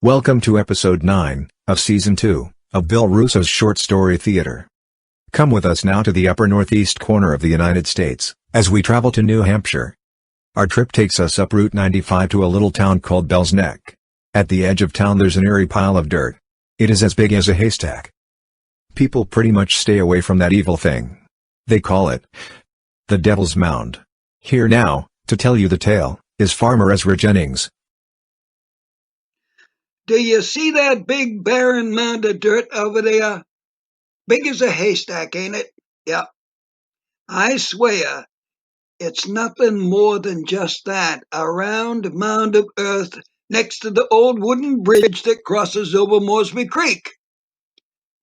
Welcome to episode 9 of season 2 of Bill Russo's short story theater. Come with us now to the upper northeast corner of the United States, as we travel to New Hampshire. Our trip takes us up Route 95 to a little town called Bell's Neck. At the edge of town there's an eerie pile of dirt. It is as big as a haystack. People pretty much stay away from that evil thing. They call it the Devil's Mound. Here now, to tell you the tale, is Farmer Ezra Jennings. Do you see that big barren mound of dirt over there? Big as a haystack, ain't it? Yeah. I swear, it's nothing more than just that, a round mound of earth next to the old wooden bridge that crosses over Moresby Creek.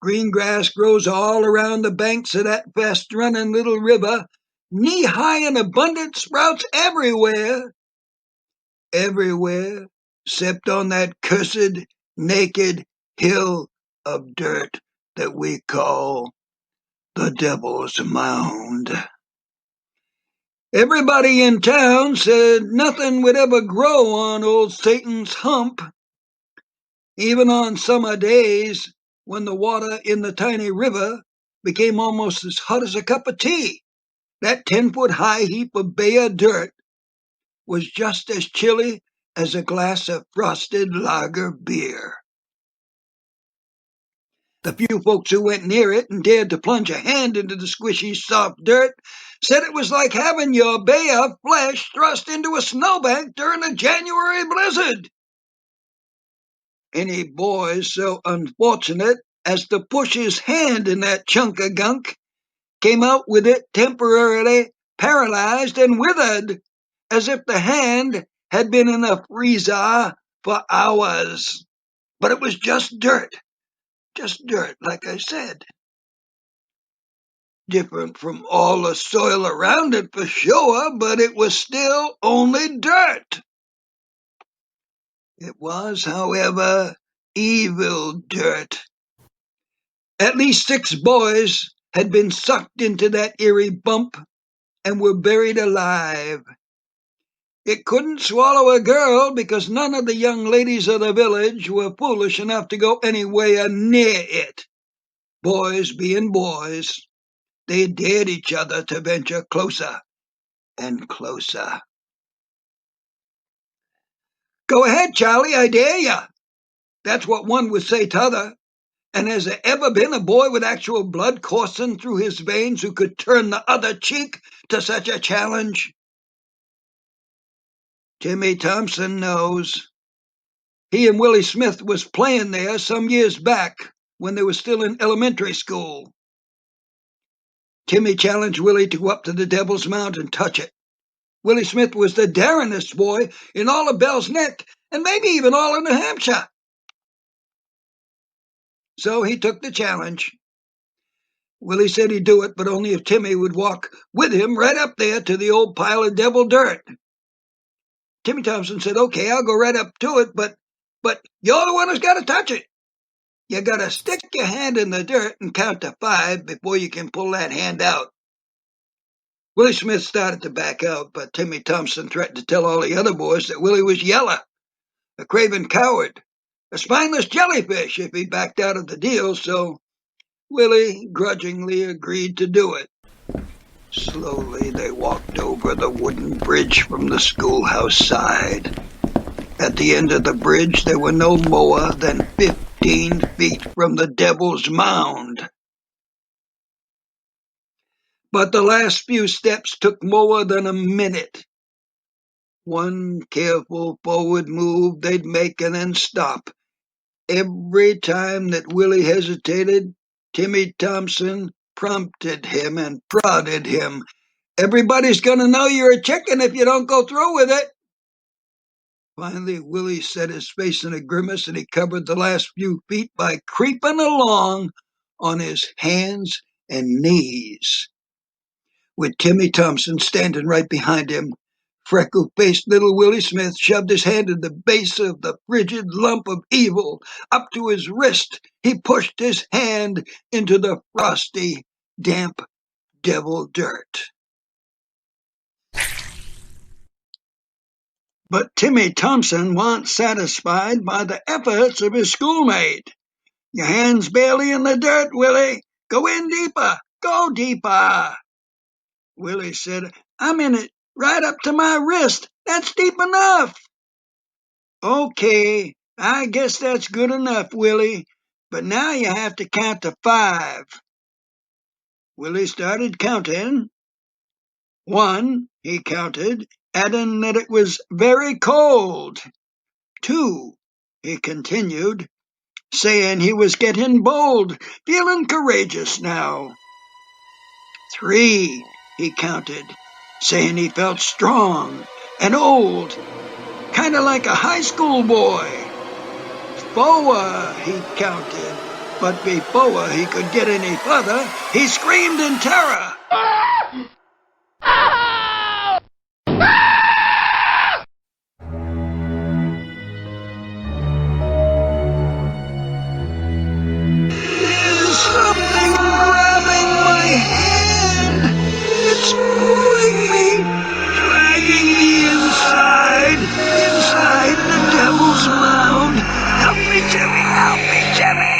Green grass grows all around the banks of that fast-running little river. Knee-high and abundant sprouts everywhere. Everywhere. Except on that cursed, naked hill of dirt that we call the Devil's Mound. Everybody in town said nothing would ever grow on old Satan's hump. Even on summer days, when the water in the tiny river became almost as hot as a cup of tea, that 10-foot-high heap of bare dirt was just as chilly as a glass of frosted lager beer. The few folks who went near it and dared to plunge a hand into the squishy, soft dirt said it was like having your bare flesh thrust into a snowbank during a January blizzard. Any boy so unfortunate as to push his hand in that chunk of gunk came out with it temporarily paralyzed and withered, as if the hand had been in a freezer for hours. But it was just dirt, like I said. Different from all the soil around it for sure, but it was still only dirt. It was, however, evil dirt. At least 6 boys had been sucked into that eerie bump and were buried alive. It couldn't swallow a girl because none of the young ladies of the village were foolish enough to go anywhere near it. Boys being boys, they dared each other to venture closer and closer. "Go ahead, Charlie, I dare ya." That's what one would say t'other. And has there ever been a boy with actual blood coursing through his veins who could turn the other cheek to such a challenge? Timmy Thompson knows. He and Willie Smith was playing there some years back when they were still in elementary school. Timmy challenged Willie to go up to the Devil's Mound and touch it. Willie Smith was the daringest boy in all of Bell's Neck, and maybe even all of New Hampshire. So he took the challenge. Willie said he'd do it, but only if Timmy would walk with him right up there to the old pile of devil dirt. Timmy Thompson said, "Okay, I'll go right up to it, but you're the one who's got to touch it. You got to stick your hand in the dirt and count to 5 before you can pull that hand out." Willie Smith started to back out, but Timmy Thompson threatened to tell all the other boys that Willie was yeller, a craven coward, a spineless jellyfish if he backed out of the deal, so Willie grudgingly agreed to do it. Slowly they walked over the wooden bridge from the schoolhouse side. At the end of the bridge they were no more than 15 feet from the Devil's Mound. But the last few steps took more than a minute. One careful forward move they'd make and then stop. Every time that Willie hesitated, Timmy Thompson prompted him and prodded him. "Everybody's going to know you're a chicken if you don't go through with it." Finally, Willie set his face in a grimace and he covered the last few feet by creeping along on his hands and knees. With Timmy Thompson standing right behind him, freckle-faced little Willie Smith shoved his hand in the base of the frigid lump of evil up to his wrist. He pushed his hand into the frosty, damp devil dirt. But Timmy Thompson wasn't satisfied by the efforts of his schoolmate. "Your hand's barely in the dirt, Willie. Go in deeper. Go deeper." Willie said, "I'm in it right up to my wrist. That's deep enough." "Okay, I guess that's good enough, Willie. But now you have to count to 5. Willie started counting. 1, he counted, adding that it was very cold. 2, he continued, saying he was getting bold, feeling courageous now. 3, he counted, saying he felt strong and old, kind of like a high school boy. 4, he counted, but before he could get any further, he screamed in terror. "There's something grabbing my hand. It's pulling me, dragging me inside the Devil's Mound. Help me, Jimmy, help me, Jimmy."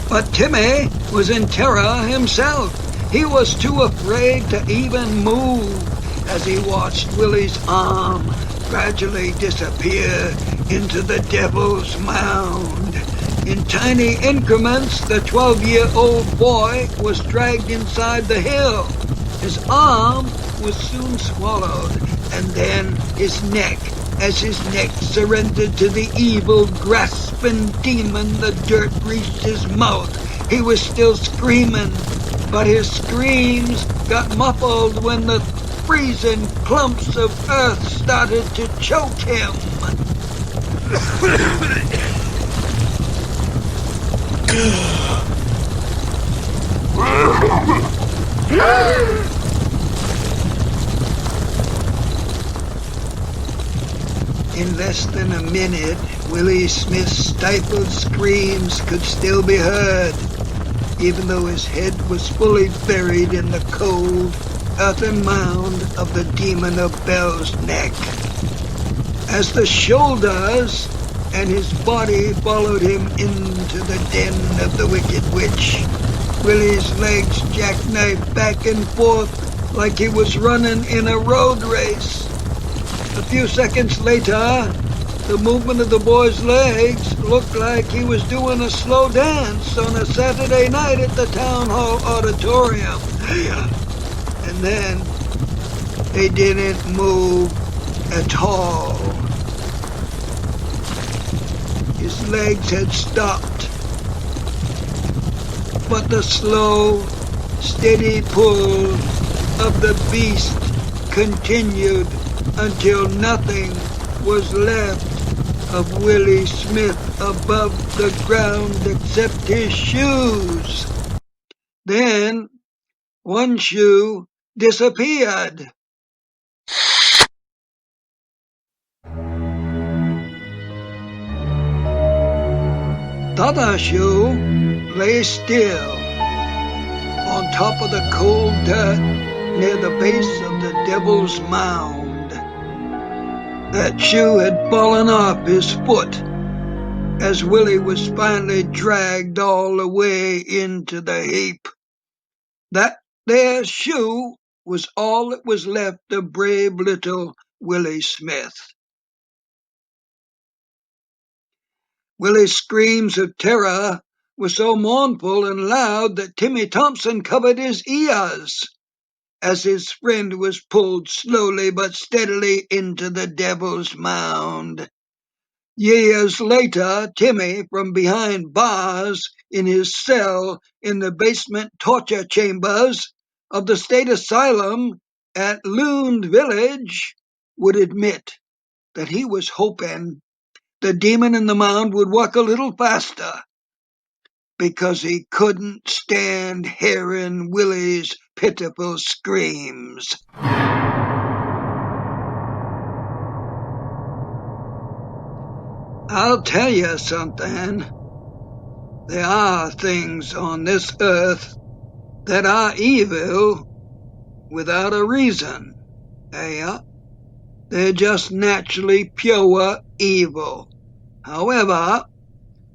But Timmy was in terror himself. He was too afraid to even move as he watched Willie's arm gradually disappear into the Devil's Mound. In tiny increments, the 12-year-old boy was dragged inside the hill. His arm was soon swallowed, and then his neck. As his neck surrendered to the evil, grasping demon, the dirt reached his mouth. He was still screaming, but his screams got muffled when the freezing clumps of earth started to choke him. In less than a minute, Willie Smith's stifled screams could still be heard, even though his head was fully buried in the cold, earthen mound of the Demon of Bell's Neck. As the shoulders and his body followed him into the den of the Wicked Witch, Willie's legs jackknifed back and forth like he was running in a road race. A few seconds later, the movement of the boy's legs looked like he was doing a slow dance on a Saturday night at the town hall auditorium. And then they didn't move at all. His legs had stopped, but the slow, steady pull of the beast continued until nothing was left of Willie Smith above the ground except his shoes. Then one shoe disappeared. The other shoe lay still on top of the cold dirt near the base of the Devil's Mound. That shoe had fallen off his foot as Willie was finally dragged all the way into the heap. That there shoe was all that was left of brave little Willie Smith. Willie's screams of terror were so mournful and loud that Timmy Thompson covered his ears as his friend was pulled slowly but steadily into the Devil's Mound. Years later, Timmy, from behind bars in his cell in the basement torture chambers of the state asylum at Loon Village, would admit that he was hoping the demon in the mound would work a little faster, because he couldn't stand hearing Willie's pitiful screams. I'll tell you something. There are things on this earth that are evil without a reason. They're just naturally pure evil. However,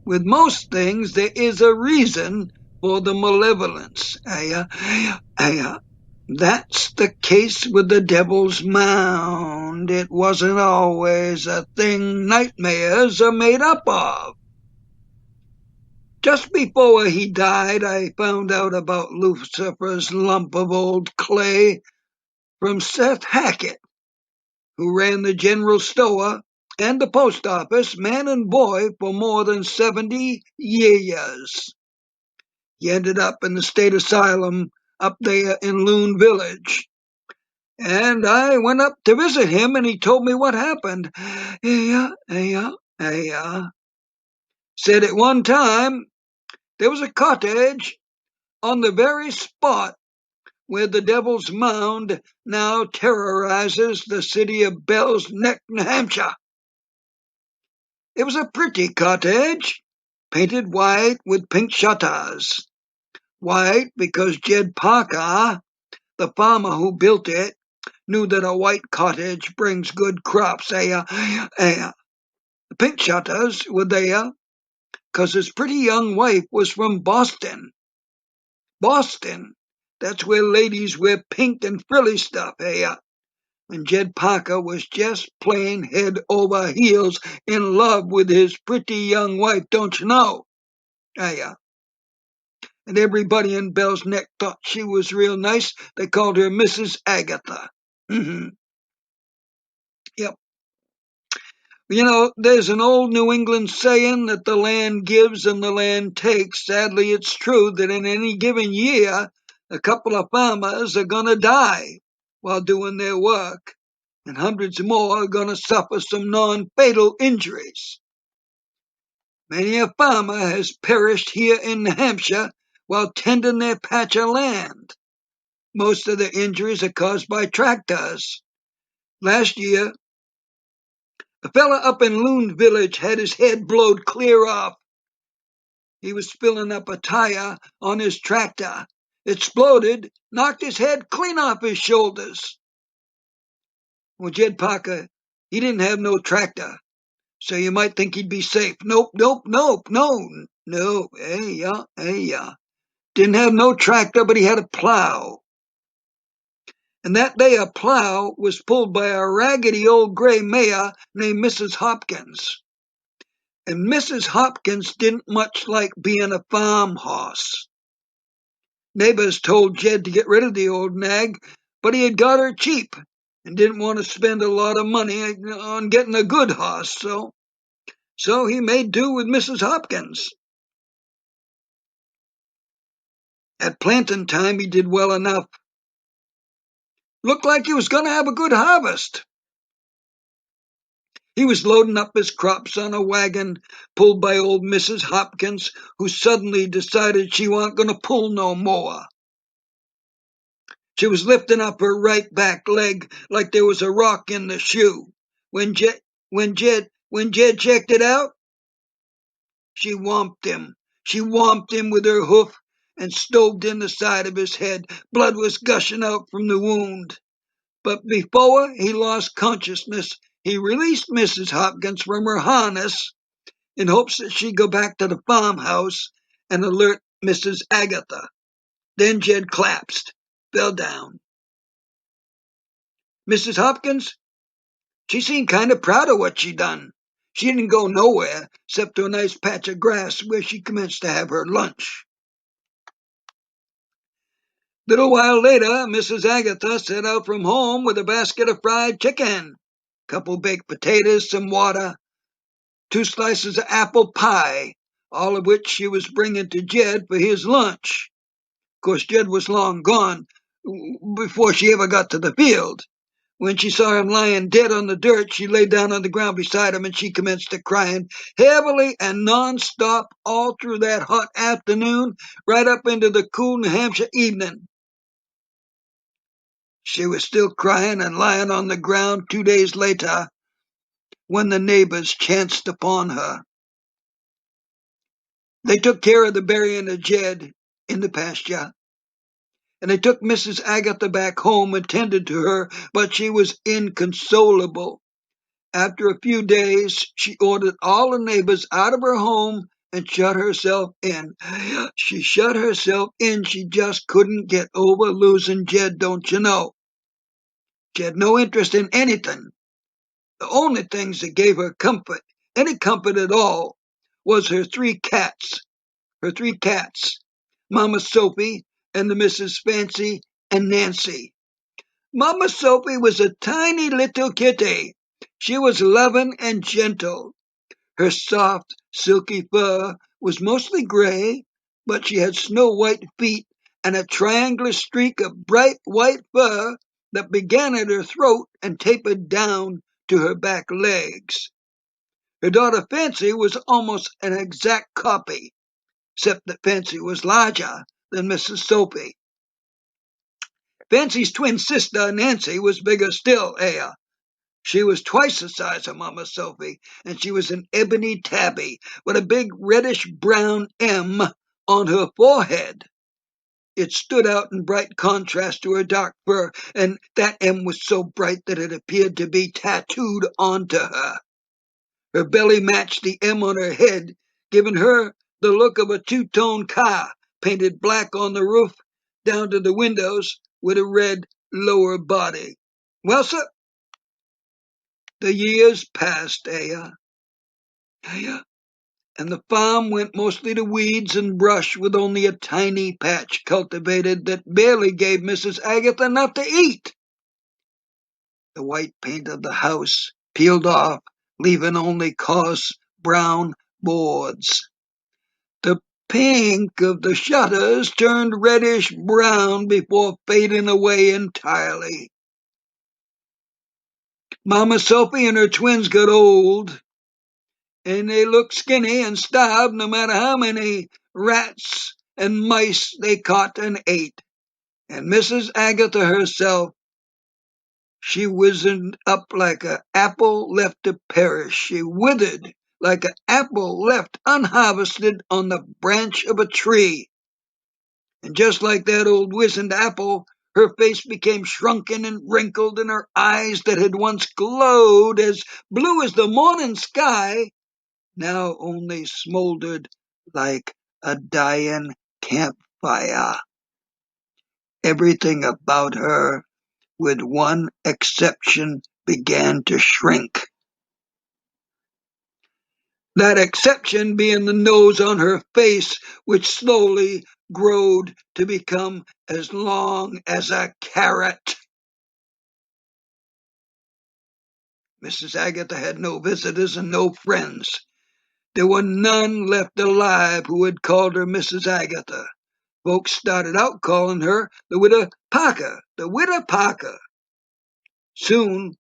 with most things there is a reason for the malevolence. That's the case with the Devil's Mound. It wasn't always a thing nightmares are made up of. Just before he died, I found out about Lucifer's lump of old clay from Seth Hackett, who ran the general store and the post office, man and boy, for more than 70 years. He ended up in the state asylum up there in Loon Village. And I went up to visit him, and he told me what happened. Said at one time there was a cottage on the very spot where the Devil's Mound now terrorizes the city of Bell's Neck, New Hampshire. It was a pretty cottage, painted white with pink shutters. White because Jed Parker, the farmer who built it, knew that a white cottage brings good crops. The pink shutters were there because his pretty young wife was from Boston. Boston, that's where ladies wear pink and frilly stuff. And Jed Parker was just plain head over heels in love with his pretty young wife, don't you know? And everybody in Bell's Neck thought she was real nice. They called her Mrs. Agatha. Yep. You know, there's an old New England saying that the land gives and the land takes. Sadly, it's true that in any given year, a couple of farmers are going to die while doing their work, and hundreds more are going to suffer some non-fatal injuries. Many a farmer has perished here in New Hampshire while tending their patch of land. Most of the injuries are caused by tractors. Last year, a fella up in Loon Village had his head blowed clear off. He was filling up a tire on his tractor. It exploded, knocked his head clean off his shoulders. Well, Jed Parker, he didn't have no tractor, so you might think he'd be safe. Nope. Didn't have no tractor, but he had a plow. And that day a plow was pulled by a raggedy old gray mare named Mrs. Hopkins. And Mrs. Hopkins didn't much like being a farm hoss. Neighbors told Jed to get rid of the old nag, but he had got her cheap and didn't want to spend a lot of money on getting a good hoss, so he made do with Mrs. Hopkins. At planting time he did well enough. Looked like he was going to have a good harvest. He was loading up his crops on a wagon pulled by old Mrs. Hopkins, who suddenly decided she wasn't going to pull no more. She was lifting up her right back leg like there was a rock in the shoe. When Jed checked it out, she whomped him. She whomped him with her hoof and stoved in the side of his head. Blood was gushing out from the wound. But before he lost consciousness, he released Mrs. Hopkins from her harness in hopes that she'd go back to the farmhouse and alert Mrs. Agatha. Then Jed collapsed, fell down. Mrs. Hopkins, she seemed kind of proud of what she done. She didn't go nowhere except to a nice patch of grass where she commenced to have her lunch. Little while later, Mrs. Agatha set out from home with a basket of fried chicken, couple baked potatoes, some water, 2 slices of apple pie, all of which she was bringing to Jed for his lunch. Of course, Jed was long gone before she ever got to the field. When she saw him lying dead on the dirt, she lay down on the ground beside him, and she commenced to crying heavily and non-stop all through that hot afternoon, right up into the cool New Hampshire evening. She was still crying and lying on the ground 2 days later when the neighbors chanced upon her. They took care of the burying of Jed in the pasture, and they took Mrs. Agatha back home and tended to her, but she was inconsolable. After a few days, she ordered all the neighbors out of her home and shut herself in. She shut herself in. She just couldn't get over losing Jed, don't you know? She had no interest in anything. The only things that gave her comfort, any comfort at all, was her three cats. Mama Sophie and the Mrs. Fancy and Nancy. Mama Sophie was a tiny little kitty. She was loving and gentle. Her soft, silky fur was mostly gray, but she had snow-white feet and a triangular streak of bright white fur that began at her throat and tapered down to her back legs. Her daughter Fancy was almost an exact copy, except that Fancy was larger than Mrs. Sophie. Fancy's twin sister, Nancy, was bigger still, She was twice the size of Mama Sophie, and she was an ebony tabby with a big reddish-brown M on her forehead. It stood out in bright contrast to her dark fur, and that M was so bright that it appeared to be tattooed onto her. Her belly matched the M on her head, giving her the look of a two-tone car, painted black on the roof down to the windows with a red lower body. Well, sir, the years passed, and the farm went mostly to weeds and brush, with only a tiny patch cultivated that barely gave Mrs. Agatha enough to eat. The white paint of the house peeled off, leaving only coarse brown boards. The pink of the shutters turned reddish-brown before fading away entirely. Mama Sophie and her twins got old, and they looked skinny and starved no matter how many rats and mice they caught and ate. And Mrs. Agatha herself, she wizened up like an apple left to perish. She withered like an apple left unharvested on the branch of a tree. And just like that old wizened apple, her face became shrunken and wrinkled, and her eyes that had once glowed as blue as the morning sky now only smoldered like a dying campfire. Everything about her, with one exception, began to shrink. That exception being the nose on her face, which slowly growed to become as long as a carrot. Mrs. Agatha had no visitors and no friends. There were none left alive who had called her Mrs. Agatha. Folks started out calling her the Widow Parker, the Widow Parker. Soon,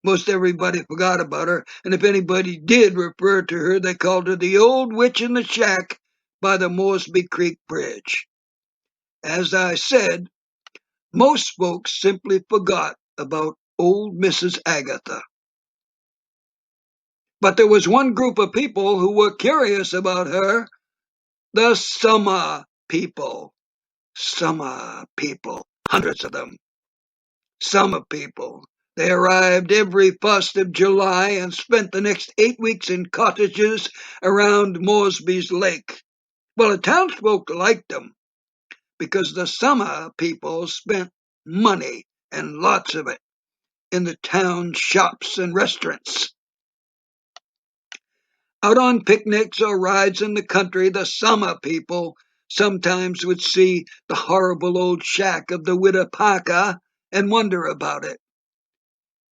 most everybody forgot about her, and if anybody did refer to her, they called her the old witch in the shack by the Moresby Creek Bridge. As I said, most folks simply forgot about old Mrs. Agatha. But there was one group of people who were curious about her, the summer people. Summer people, hundreds of them. Summer people. They arrived every 1st of July and spent the next 8 weeks in cottages around Moresby's lake. Well, the townsfolk liked them because the summer people spent money, and lots of it, in the town shops and restaurants. Out on picnics or rides in the country, the summer people sometimes would see the horrible old shack of the Widow Parker and wonder about it.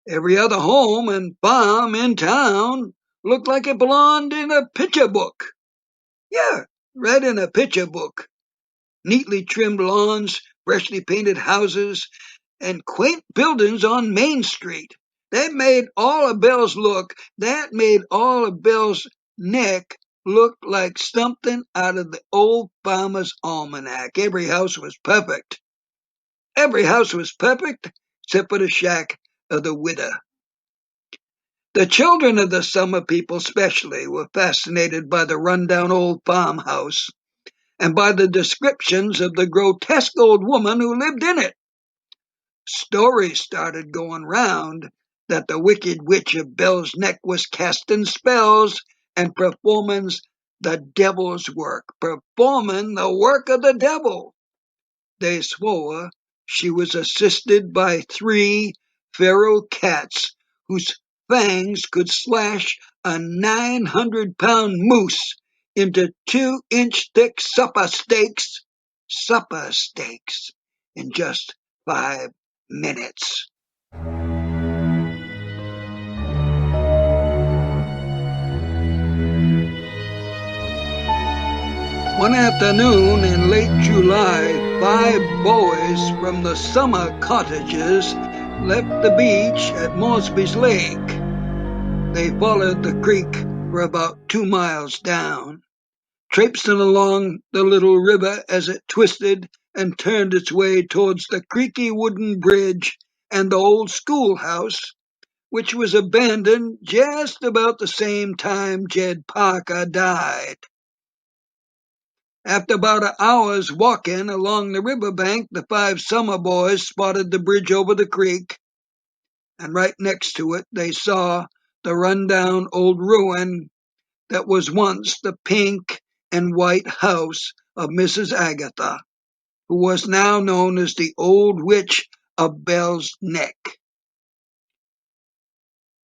Every other home and farm in town looked like it belonged in a picture book. Yeah, right in a picture book. Neatly trimmed lawns, freshly painted houses, and quaint buildings on Main Street. That made all of Bell's neck look like something out of the old farmer's almanac. Every house was perfect. Every house was perfect, except for the shack of the widow. The children of the summer people especially were fascinated by the rundown old farmhouse and by the descriptions of the grotesque old woman who lived in it. Stories started going round that the wicked witch of Bell's Neck was casting spells and performing the devil's work, performing the work of the devil. They swore she was assisted by 3 feral cats whose fangs could slash a 900-pound moose into 2-inch thick supper steaks, in just 5 minutes. One afternoon in late July, 5 boys from the summer cottages left the beach at Mosby's Lake. They followed the creek for about 2 miles down, traipsing along the little river as it twisted and turned its way towards the creaky wooden bridge and the old schoolhouse, which was abandoned just about the same time Jed Parker died. After about an hour's walking along the riverbank, the 5 summer boys spotted the bridge over the creek, and right next to it they saw the rundown old ruin that was once the pink and white house of Mrs. Agatha, who was now known as the Old Witch of Bell's Neck.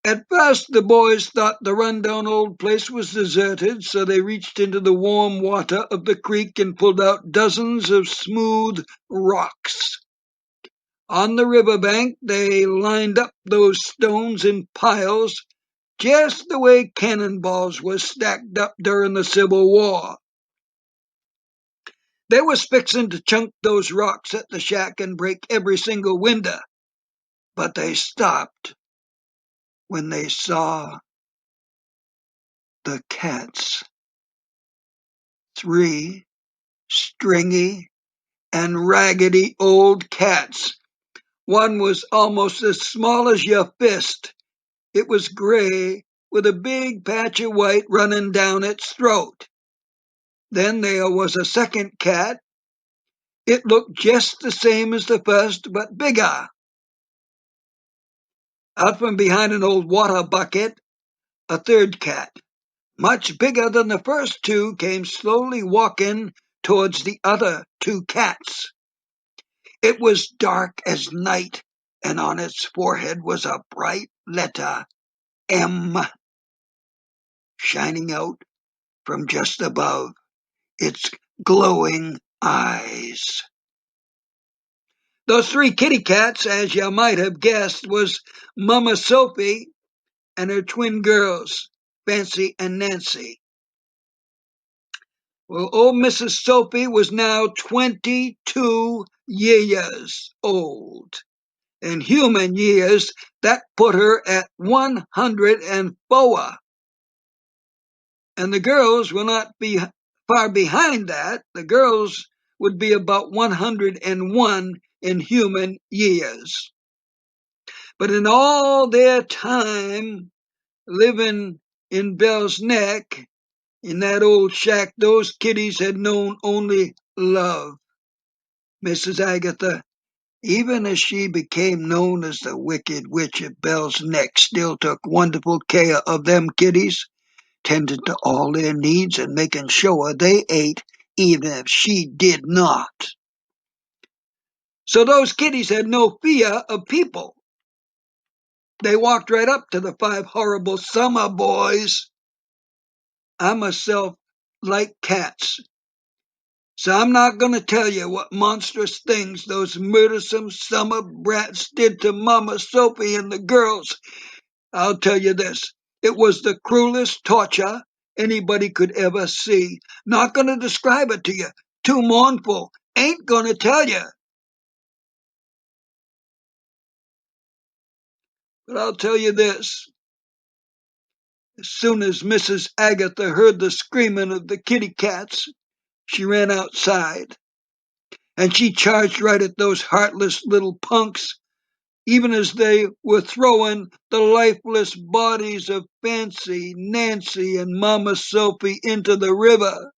At first the boys thought the rundown old place was deserted, so they reached into the warm water of the creek and pulled out dozens of smooth rocks. On the riverbank they lined up those stones in piles, just the way cannonballs were stacked up during the Civil War. They was fixing to chunk those rocks at the shack and break every single window, but they stopped when they saw the cats. 3 stringy and raggedy old cats. One was almost as small as your fist. It was gray, with a big patch of white running down its throat. Then there was a second cat. It looked just the same as the first, but bigger. Out from behind an old water bucket, a third cat, much bigger than the first 2, came slowly walking towards the other 2 cats. It was dark as night, and on its forehead was a bright letter M, shining out from just above its glowing eyes. Those 3 kitty cats, as you might have guessed, was Mama Sophie and her twin girls, Fancy and Nancy. Well, old Mrs. Sophie was now 22 years old. In human years, that put her at 104. And the girls will not be far behind that. The girls would be about 101 in human years. But in all their time living in Bell's Neck, in that old shack, those kiddies had known only love. Mrs. Agatha, even as she became known as the Wicked Witch of Bell's Neck, still took wonderful care of them kiddies, tended to all their needs and making sure they ate even if she did not. So those kiddies had no fear of people. They walked right up to the 5 horrible summer boys. I myself like cats, so I'm not going to tell you what monstrous things those murdersome summer brats did to Mama Sophie and the girls. I'll tell you this. It was the cruelest torture anybody could ever see. Not going to describe it to you. Too mournful. Ain't going to tell you. But I'll tell you this. As soon as Mrs. Agatha heard the screaming of the kitty cats, she ran outside, and she charged right at those heartless little punks, even as they were throwing the lifeless bodies of Fancy, Nancy, and Mama Sophie into the river.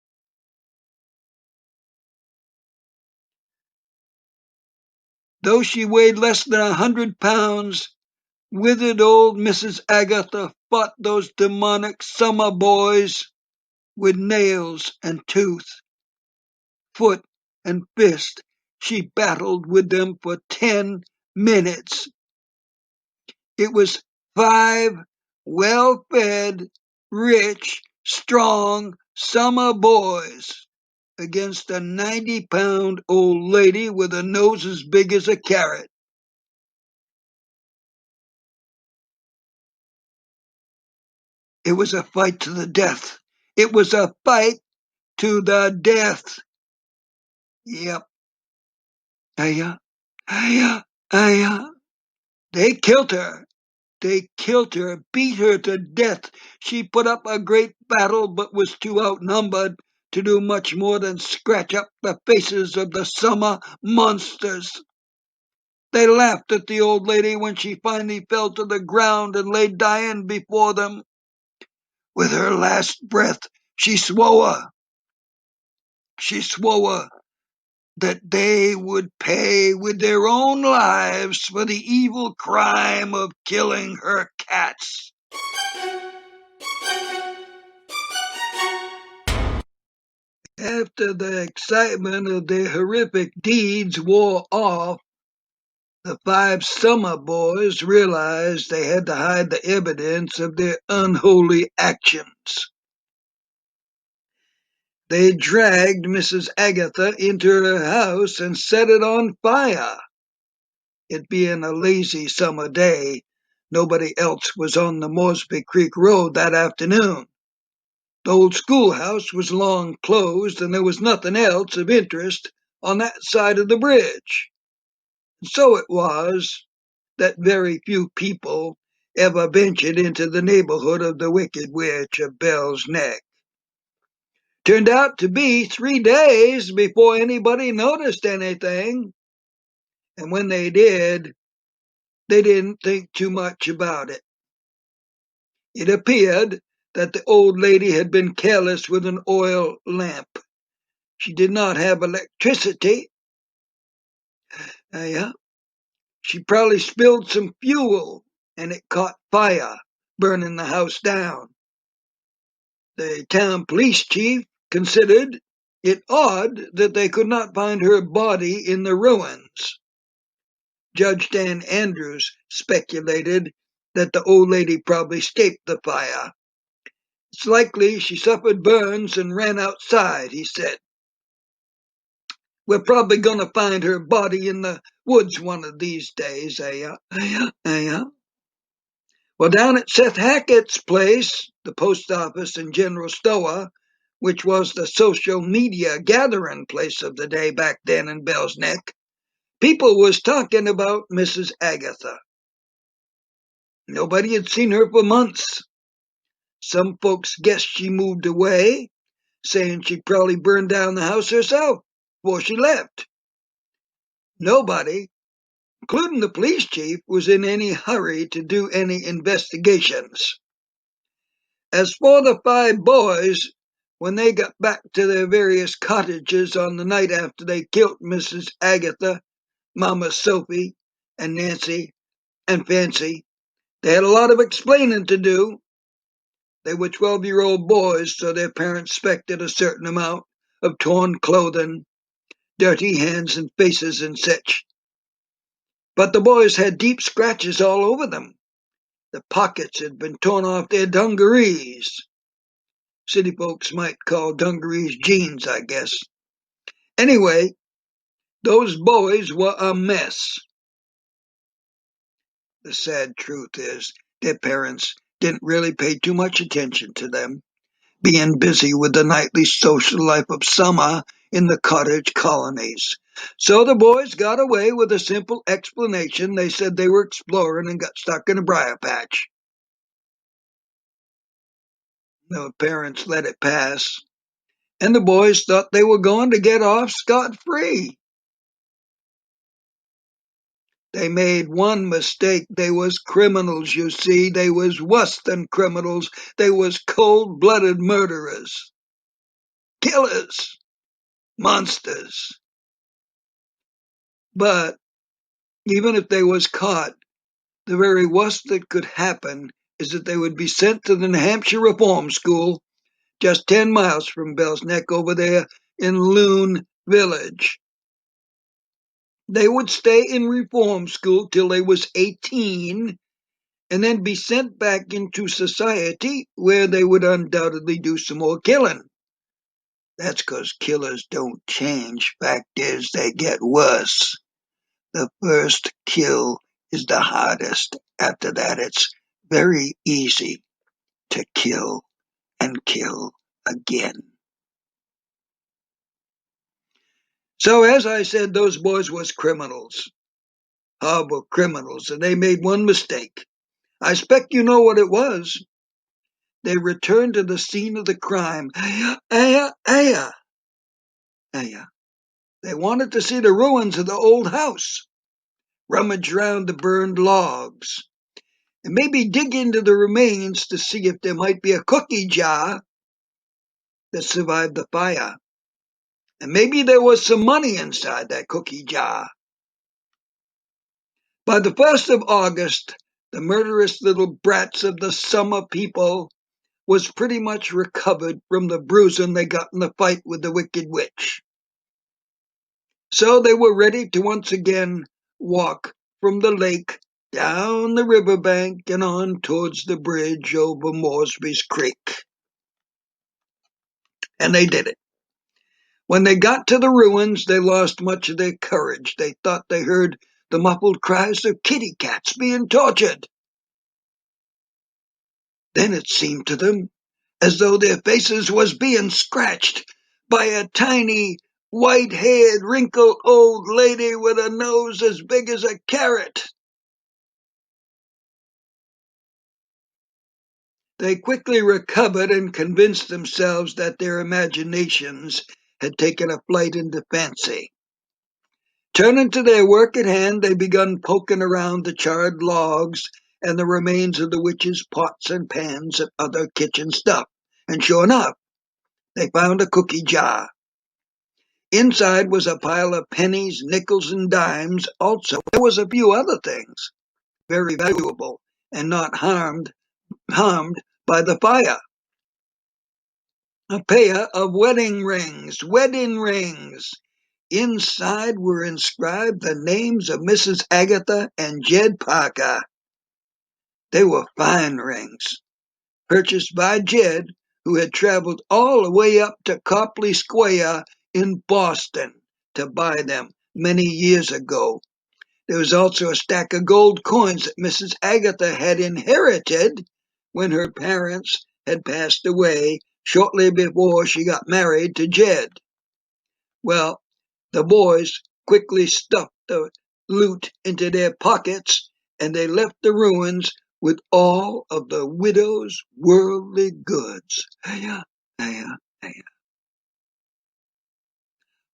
Though she weighed less than 100 pounds, withered old Mrs. Agatha fought those demonic summer boys with nails and tooth, foot, and fist. She battled with them for 10 minutes. It was 5 well-fed, rich, strong summer boys against a 90-pound old lady with a nose as big as a carrot. It was a fight to the death. It was a fight to the death. Yep. Aya, aya, aya. They killed her. They killed her, beat her to death. She put up a great battle, but was too outnumbered to do much more than scratch up the faces of the summer monsters. They laughed at the old lady when she finally fell to the ground and lay dying before them. With her last breath, she swore that they would pay with their own lives for the evil crime of killing her cats. After the excitement of their horrific deeds wore off, the 5 summer boys realized they had to hide the evidence of their unholy actions. They dragged Mrs. Agatha into her house and set it on fire. It being a lazy summer day, nobody else was on the Moresby Creek Road that afternoon. The old schoolhouse was long closed, and there was nothing else of interest on that side of the bridge. And so it was that very few people ever ventured into the neighborhood of the Wicked Witch of Bell's Neck. Turned out to be 3 days before anybody noticed anything, and when they did, they didn't think too much about it. It appeared that the old lady had been careless with an oil lamp. She did not have electricity. Yeah, she probably spilled some fuel and it caught fire, burning the house down. The town police chief considered it odd that they could not find her body in the ruins. Judge Dan Andrews speculated that the old lady probably escaped the fire. It's likely she suffered burns and ran outside, he said. We're probably going to find her body in the woods one of these days, Well, down at Seth Hackett's place, the post office and general store, which was the social media gathering place of the day back then in Bell's Neck, people was talking about Mrs. Agatha. Nobody had seen her for months. Some folks guessed she moved away, saying she probably burned down the house herself before she left. Nobody, including the police chief, was in any hurry to do any investigations. As for the 5 boys, when they got back to their various cottages on the night after they killed Mrs. Agatha, Mama Sophie, and Nancy, and Fancy, they had a lot of explaining to do. They were 12-year-old boys, so their parents expected a certain amount of torn clothing, dirty hands and faces and such. But the boys had deep scratches all over them. The pockets had been torn off their dungarees. City folks might call dungarees jeans, I guess. Anyway, those boys were a mess. The sad truth is, their parents didn't really pay too much attention to them, being busy with the nightly social life of summer in the cottage colonies. So the boys got away with a simple explanation. They said they were exploring and got stuck in a briar patch. The parents let it pass, and the boys thought they were going to get off scot-free. They made one mistake. They was criminals, you see. They was worse than criminals. They was cold-blooded murderers. Killers. Monsters. But even if they was caught, the very worst that could happen is that they would be sent to the New Hampshire Reform School, just 10 miles from Bell's Neck over there in Loon Village. They would stay in reform school till they was 18 and then be sent back into society where they would undoubtedly do some more killing. That's because killers don't change. Fact is, they get worse. The first kill is the hardest. After that, it's very easy to kill and kill again. So, as I said, those boys was criminals. Horrible criminals, and they made one mistake. I expect you know what it was. They returned to the scene of the crime. Aya, aya, aya. They wanted to see the ruins of the old house, rummage round the burned logs, and maybe dig into the remains to see if there might be a cookie jar that survived the fire. And maybe there was some money inside that cookie jar. By the 1st of August, the murderous little brats of the summer people was pretty much recovered from the bruising they got in the fight with the Wicked Witch. So they were ready to once again walk from the lake down the riverbank and on towards the bridge over Moresby's Creek. And they did it. When they got to the ruins, they lost much of their courage. They thought they heard the muffled cries of kitty cats being tortured. Then it seemed to them as though their faces was being scratched by a tiny, white-haired, wrinkled old lady with a nose as big as a carrot. They quickly recovered and convinced themselves that their imaginations had taken a flight into fancy. Turning to their work at hand, they begun poking around the charred logs and the remains of the witch's pots and pans and other kitchen stuff. And sure enough, they found a cookie jar. Inside was a pile of pennies, nickels, and dimes. Also, there was a few other things, very valuable and not harmed by the fire. A pair of wedding rings. Inside were inscribed the names of Mrs. Agatha and Jed Parker. They were fine rings, purchased by Jed, who had traveled all the way up to Copley Square in Boston to buy them many years ago. There was also a stack of gold coins that Mrs. Agatha had inherited when her parents had passed away shortly before she got married to Jed. Well, the boys quickly stuffed the loot into their pockets, and they left the ruins with all of the widow's worldly goods.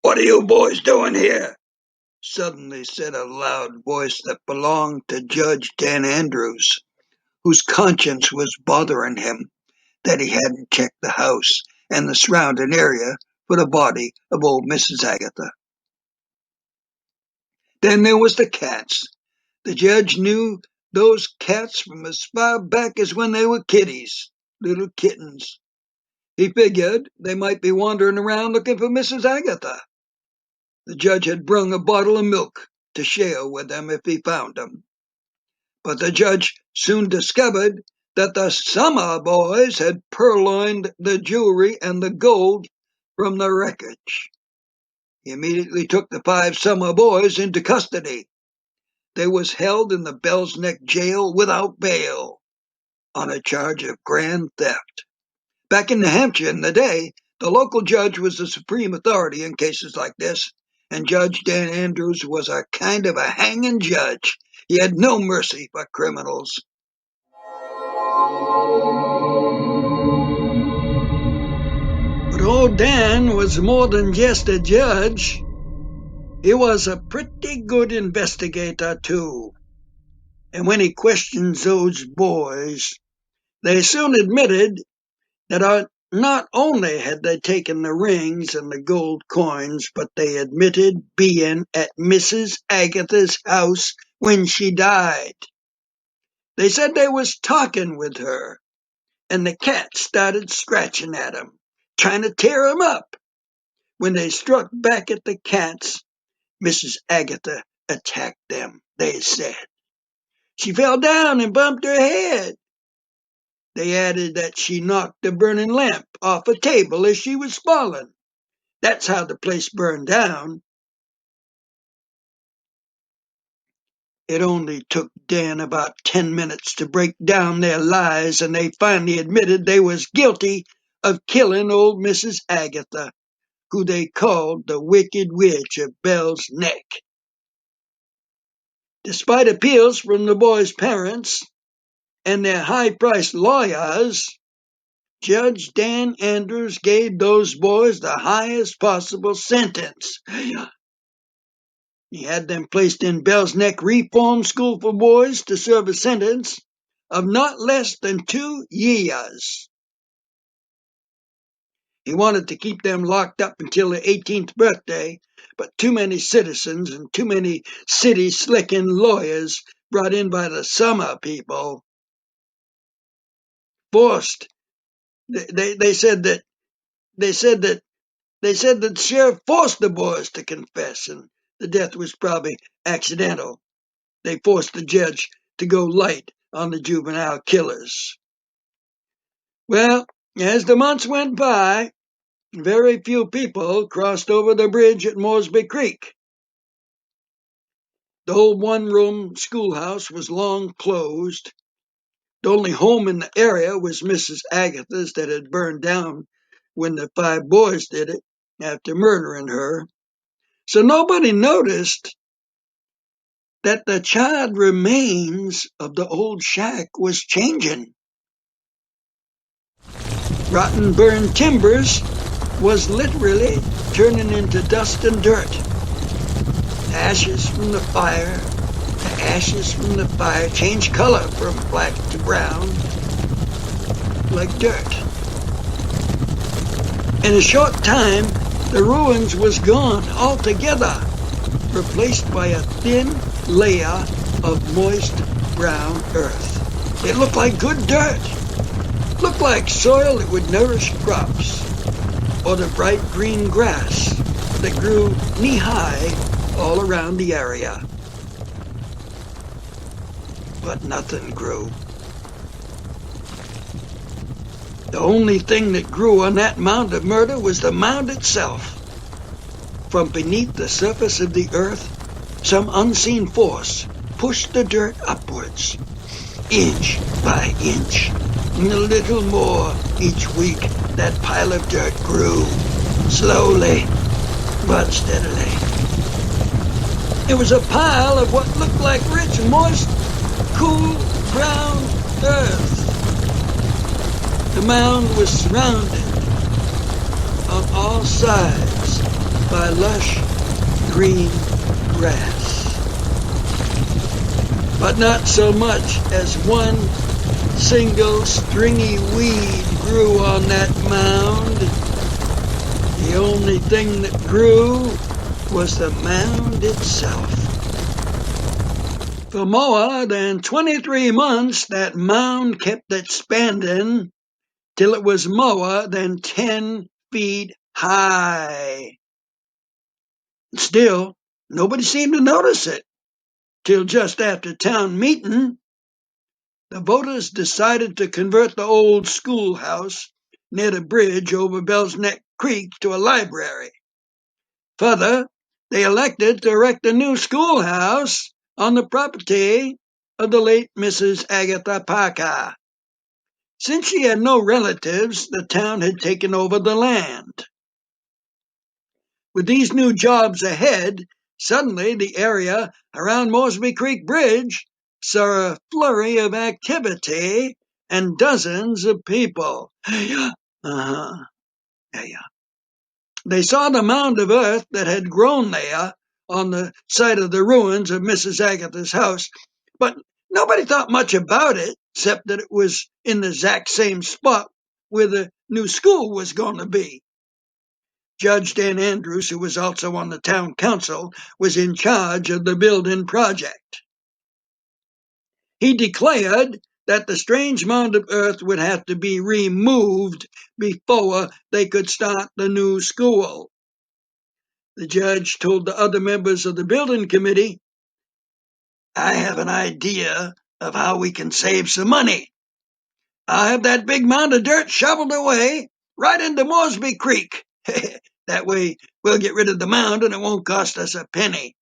What are you boys doing here? Suddenly said a loud voice that belonged to Judge Dan Andrews, whose conscience was bothering him that he hadn't checked the house and the surrounding area for the body of old Mrs. Agatha. Then there was the cats. The judge knew those cats from as far back as when they were kitties, little kittens. He figured they might be wandering around looking for Mrs. Agatha. The judge had brung a bottle of milk to share with them if he found them. But the judge soon discovered that the Summer boys had purloined the jewelry and the gold from the wreckage. He immediately took the 5 Summer boys into custody. They was held in the Bell's Neck jail without bail on a charge of grand theft. Back in New Hampshire in the day, the local judge was the supreme authority in cases like this, and Judge Dan Andrews was a kind of a hanging judge. He had no mercy for criminals. But old Dan was more than just a judge. He was a pretty good investigator, too. And when he questioned those boys, they soon admitted that not only had they taken the rings and the gold coins, but they admitted being at Mrs. Agatha's house when she died. They said they was talking with her, and the cat started scratching at 'em, trying to tear 'em up. When they struck back at the cats, Mrs. Agatha attacked them, they said. She fell down and bumped her head. They added that she knocked a burning lamp off a table as she was falling. That's how the place burned down. It only took Dan about 10 minutes to break down their lies, and they finally admitted they was guilty of killing old Mrs. Agatha, who they called the Wicked Witch of Bell's Neck. Despite appeals from the boys' parents and their high-priced lawyers, Judge Dan Andrews gave those boys the highest possible sentence. He had them placed in Bell's Neck Reform School for Boys to serve a sentence of not less than 2 years. He wanted to keep them locked up until their 18th birthday, but too many citizens and too many city-slicking lawyers brought in by the summer people forced. They said that the sheriff forced the boys to confess, and the death was probably accidental. They forced the judge to go light on the juvenile killers. Well, as the months went by, very few people crossed over the bridge at Moresby Creek. The old one-room schoolhouse was long closed. The only home in the area was Mrs. Agatha's that had burned down when the 5 boys did it after murdering her. So nobody noticed that the charred remains of the old shack was changing. Rotten burned timbers was literally turning into dust and dirt. Ashes from the fire changed color from black to brown, like dirt. In a short time, the ruins was gone altogether, replaced by a thin layer of moist brown earth. It looked like good dirt. Looked like soil that would nourish crops, or the bright green grass that grew knee-high all around the area. But nothing grew. The only thing that grew on that mound of murder was the mound itself. From beneath the surface of the earth, some unseen force pushed the dirt upwards, inch by inch. And a little more each week, that pile of dirt grew, slowly but steadily. It was a pile of what looked like rich, moist, cool, brown earth. The mound was surrounded on all sides by lush green grass, but not so much as one single stringy weed grew on that mound. The only thing that grew was the mound itself. For more than 23 months, that mound kept expanding till it was more than 10 feet high. Still, nobody seemed to notice it, till just after town meeting, the voters decided to convert the old schoolhouse near the bridge over Bell's Neck Creek to a library. Further, they elected to erect a new schoolhouse on the property of the late Mrs. Agatha Parker. Since she had no relatives, the town had taken over the land. With these new jobs ahead, suddenly the area around Mosby Creek Bridge saw a flurry of activity and dozens of people. Uh-huh. Yeah. They saw the mound of earth that had grown there on the site of the ruins of Mrs. Agatha's house, but nobody thought much about it, except that it was in the exact same spot where the new school was going to be. Judge Dan Andrews, who was also on the town council, was in charge of the building project. He declared that the strange mound of earth would have to be removed before they could start the new school. The judge told the other members of the building committee, "I have an idea of how we can save some money. I'll have that big mound of dirt shoveled away right into Mosby Creek. That way we'll get rid of the mound and it won't cost us a penny,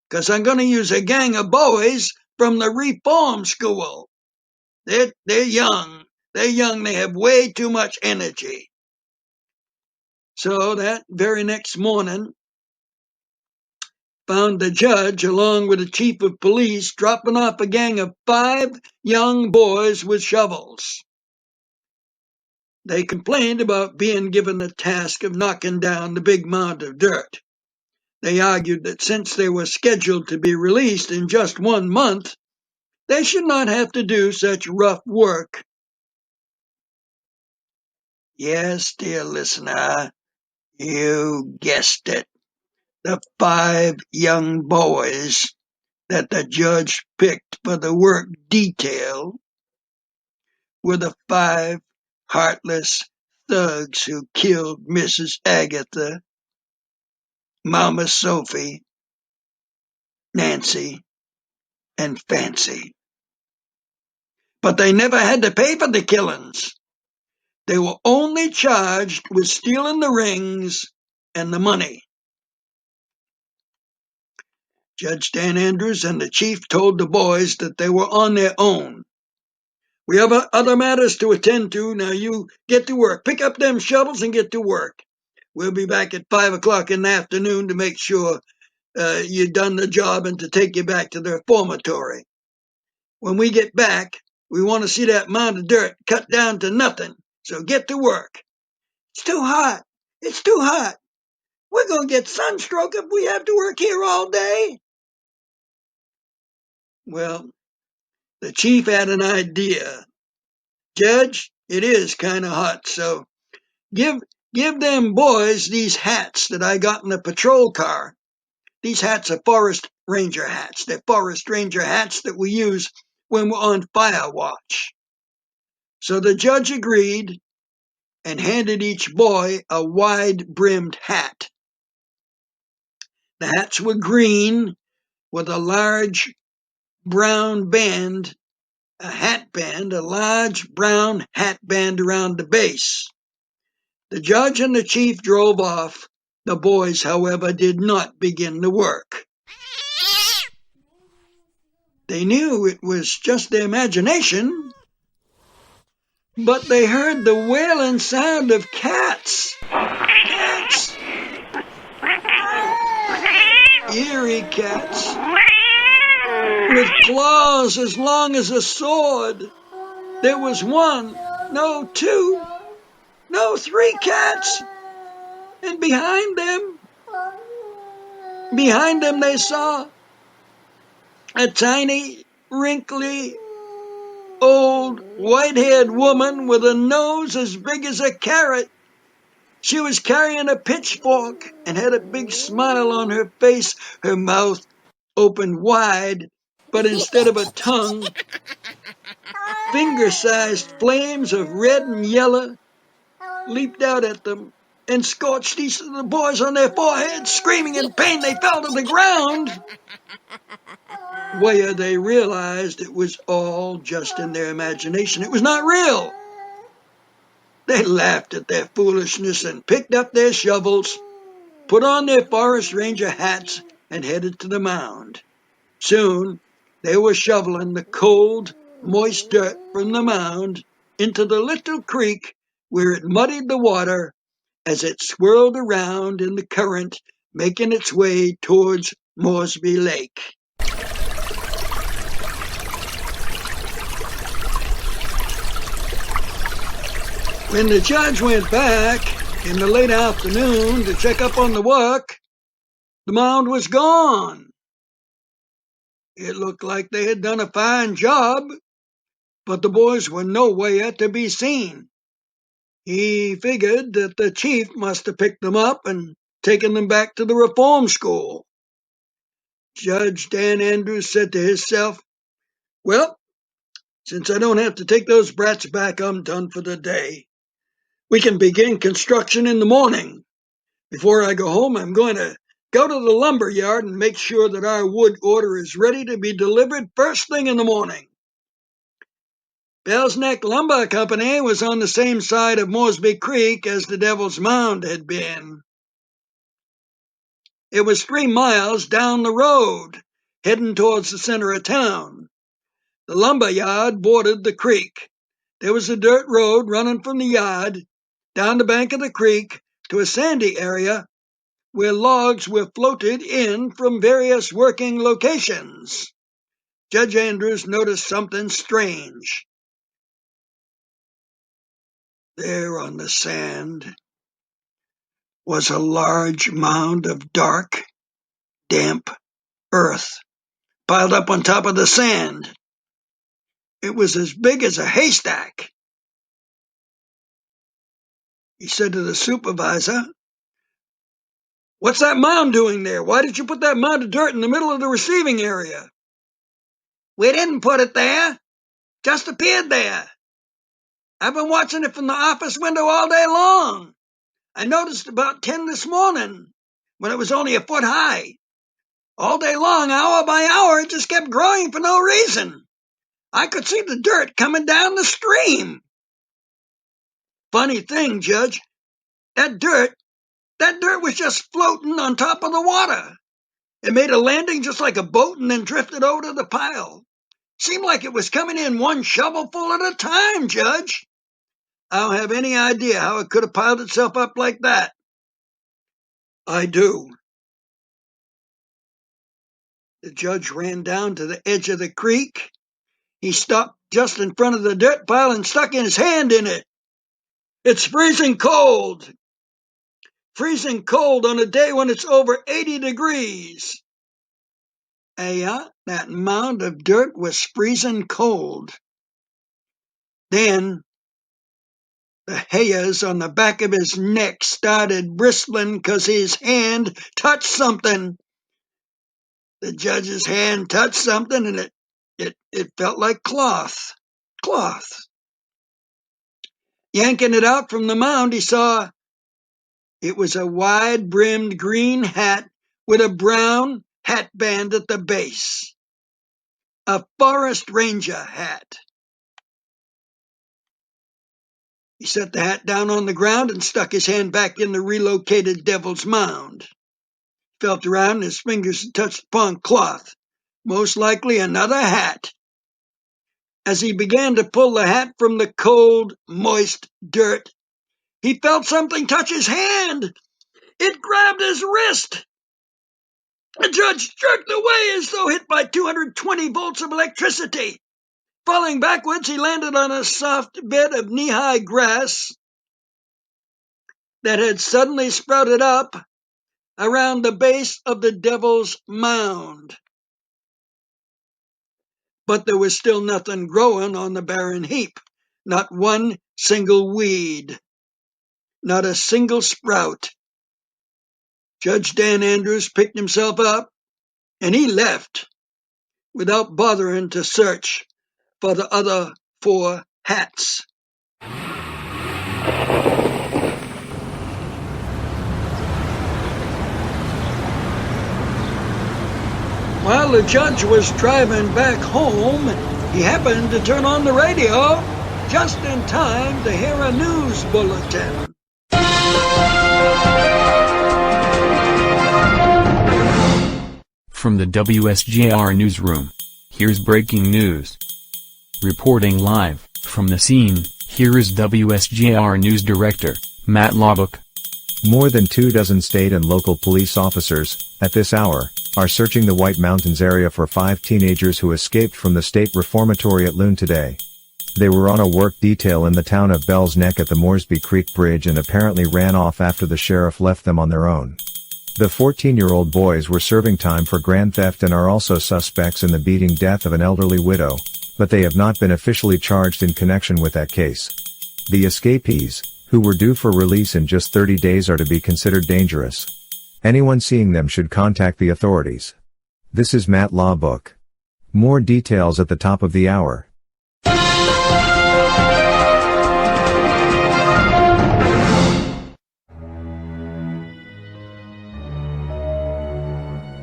because I'm going to use a gang of boys from the reform school. They're young. They're young. They have way too much energy." So that very next morning found the judge, along with the chief of police, dropping off a gang of 5 young boys with shovels. They complained about being given the task of knocking down the big mound of dirt. They argued that since they were scheduled to be released in just 1 month, they should not have to do such rough work. Yes, dear listener, you guessed it. The 5 young boys that the judge picked for the work detail were the 5 heartless thugs who killed Mrs. Agatha, Mama Sophie, Nancy, and Fancy. But they never had to pay for the killings. They were only charged with stealing the rings and the money. Judge Dan Andrews and the chief told the boys that they were on their own. "We have other matters to attend to. Now you get to work. Pick up them shovels and get to work. We'll be back at 5 o'clock in the afternoon to make sure you've done the job and to take you back to the reformatory. When we get back, we want to see that mound of dirt cut down to nothing. So get to work." "It's too hot. It's too hot. We're going to get sunstroke if we have to work here all day." Well, the chief had an idea. "Judge, it is kind of hot, so give them boys these hats that I got in the patrol car. These hats are forest ranger hats. They're forest ranger hats that we use when we're on fire watch." So the judge agreed and handed each boy a wide-brimmed hat. The hats were green with a large brown band, a large brown hat band around the base. The judge and the chief drove off. The boys, however, did not begin the work. They knew it was just their imagination, but they heard the wailing sound of cats. Cats. Eerie cats with claws as long as a sword. There was 1, no 2, no 3 cats. And behind them they saw a tiny, wrinkly, old, white-haired woman with a nose as big as a carrot. She was carrying a pitchfork and had a big smile on her face, her mouth opened wide, but instead of a tongue, finger-sized flames of red and yellow leaped out at them and scorched each of the boys on their foreheads. Screaming in pain, they fell to the ground, where they realized it was all just in their imagination. It was not real. They laughed at their foolishness and picked up their shovels, put on their forest ranger hats, and headed to the mound. Soon they were shoveling the cold, moist dirt from the mound into the little creek, where it muddied the water as it swirled around in the current making its way towards Moresby Lake. When the judge went back in the late afternoon to check up on the work, the mound was gone. It looked like they had done a fine job, but the boys were nowhere to be seen. He figured that the chief must have picked them up and taken them back to the reform school. Judge Dan Andrews said to himself, "Well, since I don't have to take those brats back, I'm done for the day. We can begin construction in the morning. Before I go home, I'm going to go to the lumber yard and make sure that our wood order is ready to be delivered first thing in the morning." Bell's Neck Lumber Company was on the same side of Moresby Creek as the Devils Mound had been. It was 3 miles down the road, heading towards the center of town. The lumber yard bordered the creek. There was a dirt road running from the yard down the bank of the creek to a sandy area where logs were floated in from various working locations. Judge Andrews noticed something strange. There on the sand was a large mound of dark, damp earth piled up on top of the sand. It was as big as a haystack. He said to the supervisor, "What's that mound doing there? Why did you put that mound of dirt in the middle of the receiving area?" "We didn't put it there. Just appeared there. I've been watching it from the office window all day long. I noticed about 10 this morning when it was only a foot high. All day long, hour by hour, it just kept growing for no reason. I could see the dirt coming down the stream." "Funny thing, Judge, that dirt was just floating on top of the water. It made a landing just like a boat and then drifted over to the pile. Seemed like it was coming in one shovelful at a time, Judge. I don't have any idea how it could have piled itself up like that." "I do." The judge ran down to the edge of the creek. He stopped just in front of the dirt pile and stuck his hand in it. "It's freezing cold. Freezing cold on a day when it's over 80 degrees. Yeah, that mound of dirt was freezing cold. Then the hairs on the back of his neck started bristling because his hand touched something. The judge's hand touched something, and it felt like cloth. Yanking it out from the mound, he saw it was a wide-brimmed green hat with a brown hat band at the base. A forest ranger hat. He set the hat down on the ground and stuck his hand back in the relocated Devil's Mound. He felt around and his fingers touched upon cloth, most likely another hat. As he began to pull the hat from the cold, moist dirt, he felt something touch his hand. It grabbed his wrist. The judge jerked away as though hit by 220 volts of electricity. Falling backwards, he landed on a soft bed of knee-high grass that had suddenly sprouted up around the base of the Devil's Mound. But there was still nothing growing on the barren heap, not one single weed, not a single sprout. Judge Dan Andrews picked himself up, and he left without bothering to search for the other 4 hats. While the judge was driving back home, he happened to turn on the radio just in time to hear a news bulletin. From the WSJR newsroom, here's breaking news. Reporting live from the scene, here is WSJR News Director, Matt Lawbuck. More than 24 state and local police officers, at this hour, are searching the White Mountains area for 5 teenagers who escaped from the state reformatory at Loon today. They were on a work detail in the town of Bell's Neck at the Moresby Creek Bridge and apparently ran off after the sheriff left them on their own. The 14-year-old boys were serving time for grand theft and are also suspects in the beating death of an elderly widow, but they have not been officially charged in connection with that case. The escapees, who were due for release in just 30 days, are to be considered dangerous. Anyone seeing them should contact the authorities. This is Matt Lawbook. More details at the top of the hour.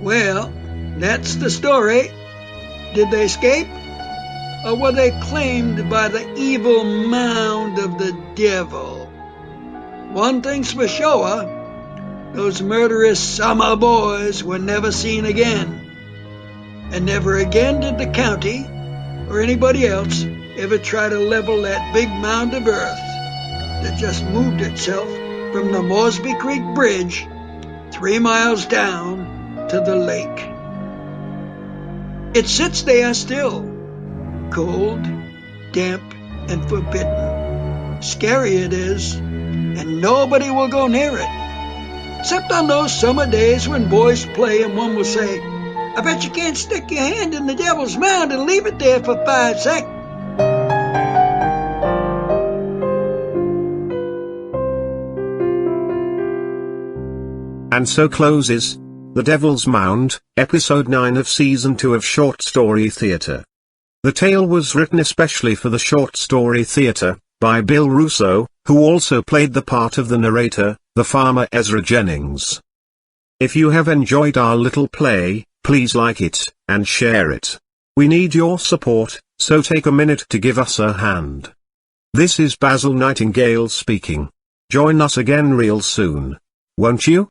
Well, that's the story. Did they escape? Or were they claimed by the evil mound of the devil? One thing's for sure, those murderous summer boys were never seen again. And never again did the county, or anybody else, ever try to level that big mound of earth that just moved itself from the Moresby Creek Bridge 3 miles down to the lake. It sits there still, cold, damp, and forbidden. Scary it is, and nobody will go near it, except on those summer days when boys play and one will say, "I bet you can't stick your hand in the Devil's Mound and leave it there for 5 seconds." And so closes The Devil's Mound, Episode 9 of Season 2 of Short Story Theatre. The tale was written especially for the Short Story Theatre, by Bill Russo, who also played the part of the narrator, the farmer Ezra Jennings. If you have enjoyed our little play, please like it, and share it. We need your support, so take a minute to give us a hand. This is Basil Nightingale speaking. Join us again real soon. Won't you?